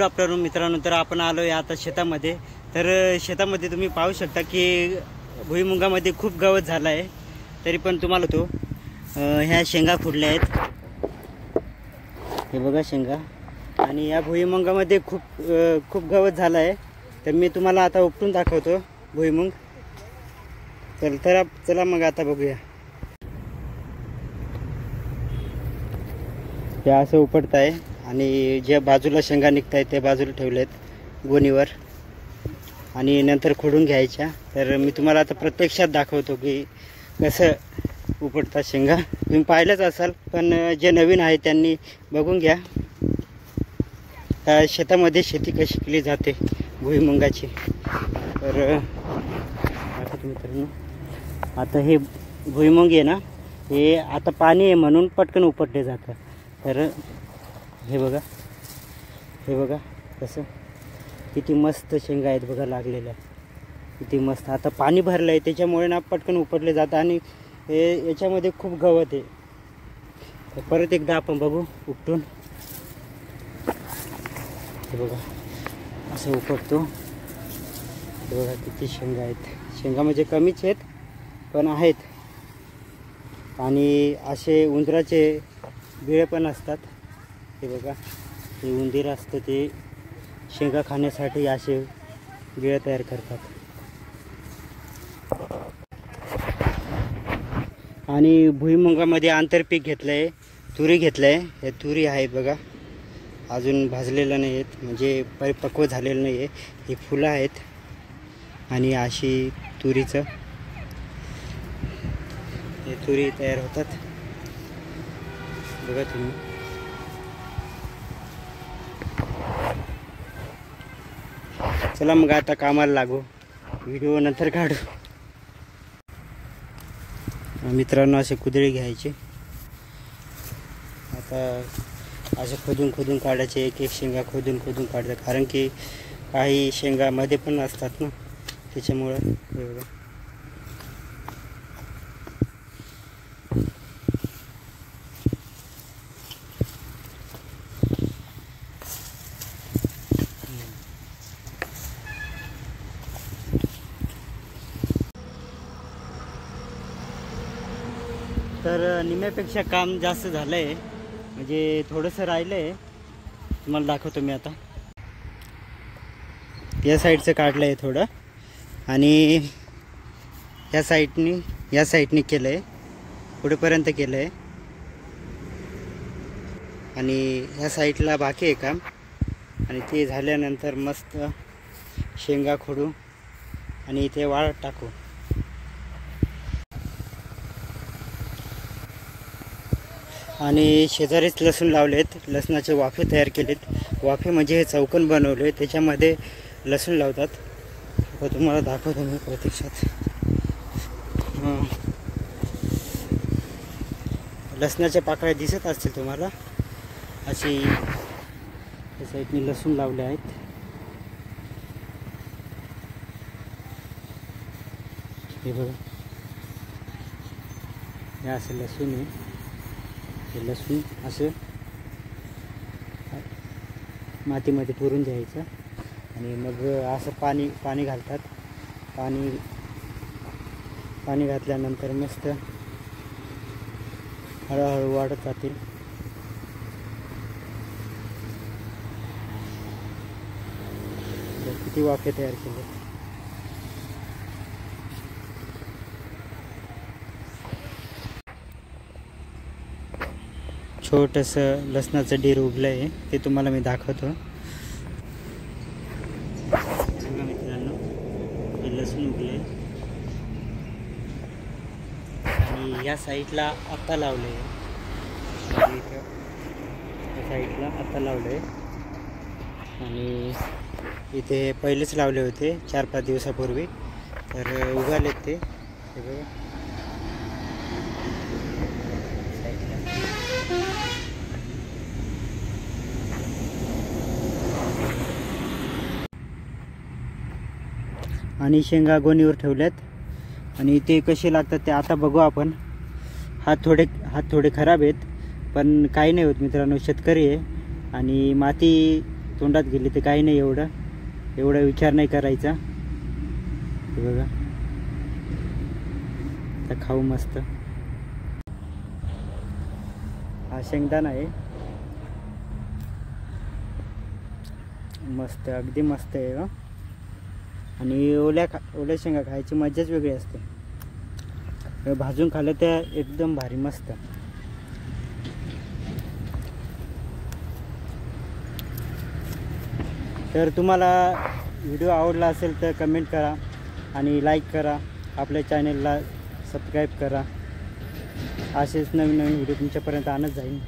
Afternoon मित्रांनो. तर आपण आलो आहे आता शेतामध्ये. तर शेतामध्ये तुम्ही पाहू शकता की भुईमुगामध्ये खूप गवत झालं आहे. तरी पण तुम्हाला तो ह्या शेंगा फुटल्या आहेत, हे बघा शेंगा. आणि या भुईमुगामध्ये खूप गवत झालं आहे. तर मी तुम्हाला आता उपटून दाखवतो भुईमुग. तर चला मग आता बघूया. हे असं उपटत आहे आणि ज्या बाजूला शेंगा निघत आहेत त्या बाजूला ठेवलेत गोणीवर आणि नंतर खोडून घ्यायच्या. तर मी तुम्हाला आता प्रत्यक्षात दाखवतो की कसं उपटतात शेंगा. तुम्ही पाहिलंच असाल, पण जे नवीन आहे त्यांनी बघून घ्या शेतामध्ये शेती कशी केली जाते भुईमुगाची. तर मित्रांनो, आता हे भुईमुग आहे ना, हे आता पाणी आहे म्हणून पटकन उपटले जातं. तर हे बघा कसं किती मस्त शेंगा आहेत बघा लागलेल्या, किती मस्त. आता पाणी भरलं आहे त्याच्यामुळे ना पटकन उपटले जातं आणि हे याच्यामध्ये खूप गवत आहे. तर परत एकदा आपण बघू उपटून. हे बघा असं उपटतो. हे बघा किती शेंगा आहेत. शेंगा म्हणजे कमीच आहेत पण आहेत. आणि असे उंदराचे बिळे पण असतात. हे बघा, हे उंदीर असतं ते शेंगा खाण्यासाठी असे बिळे तयार करतात. आणि भुईमुगामध्ये आंतरपीक घेतलं आहे, तुरी घेतलं आहे. हे तुरी आहेत बघा, अजून भाजलेलं नाही आहेत, म्हणजे परिपक्व झालेलं नाही आहे. ही फुलं आहेत आणि अशी तुरीचं हे तुरी तयार होतात बघा तुम्ही. चला मग आता कामाला लागू, व्हिडिओ नंतर काढू. मित्रांनो, असे कुदळी घ्यायचे. आता असे खोदून काढायचे, एक शेंगा खोदून काढतात. कारण की काही शेंगा मध्ये पण असतात ना, त्याच्यामुळं. हे बघा तर निम्म्यापेक्षा काम जास्त झालं आहे, म्हणजे थोडंसं राहिलं आहे. तुम्हाला दाखवतो मी आता. या साईडचं काढलं आहे थोडं आणि या साईडनी केलं आहे, पुढेपर्यंत केलं आहे. आणि ह्या साईडला बाकी आहे काम. आणि ते झाल्यानंतर मस्त शेंगा खोडू आणि इथे वाळत टाकू. आणि शेजारीच लसूण लावलेत, लसणाचे वाफे तयार केलेत. वाफे म्हणजे हे चौकोन बनवले, त्याच्यामध्ये लसूण लावतात. तुम्हाला दाखवतो मी प्रत्यक्षात. लसणाच्या पाकळ्या दिसत असतील तुम्हाला. अशी या साईडने लसूण लावले आहेत. हे बघा, हे असं लसूण आहे. हे लसूण असं मातीमध्ये पुरून द्यायचं आणि मग असं पाणी घालतात. पाणी घातल्यानंतर मस्त हळूहळू वाढत जातील. किती वाफे तयार केले. छोटंसं लसणाचं डीर उगलं आहे, ते तुम्हाला मी दाखवतो. मित्रांनो, हे लसूण उगले आणि या साईडला आता लावलं आहे. या साईडला आता लावलं आहे आणि इथे पहिलेच लावले होते 4-5 दिवसापूर्वी. तर उगालेत ते. हे बघा आणि शेंगा गोणीवर ठेवल्यात. आणि ते कसे लागतात ते आता बघू आपण. हात थोडे खराब आहेत पण काही नाही होत मित्रांनो, शेतकरी आहे आणि माती तोंडात गेली तर काही नाही, एवढा विचार नाही करायचा. हे बघा, आता खाऊ मस्त. हा शेंगदाणा आहे, मस्त, अगदी मस्त आहे हो. आणि ओल्या शेंगा खायची मजाच वेगळी असते. भाजून खाल्लं त्या एकदम भारी मस्त. तर तुम्हाला व्हिडिओ आवडला असेल तर कमेंट करा आणि लाईक करा. आपल्या चॅनलला सबस्क्राईब करा. असेच नवीन व्हिडिओ तुमच्यापर्यंत आणत जाईल.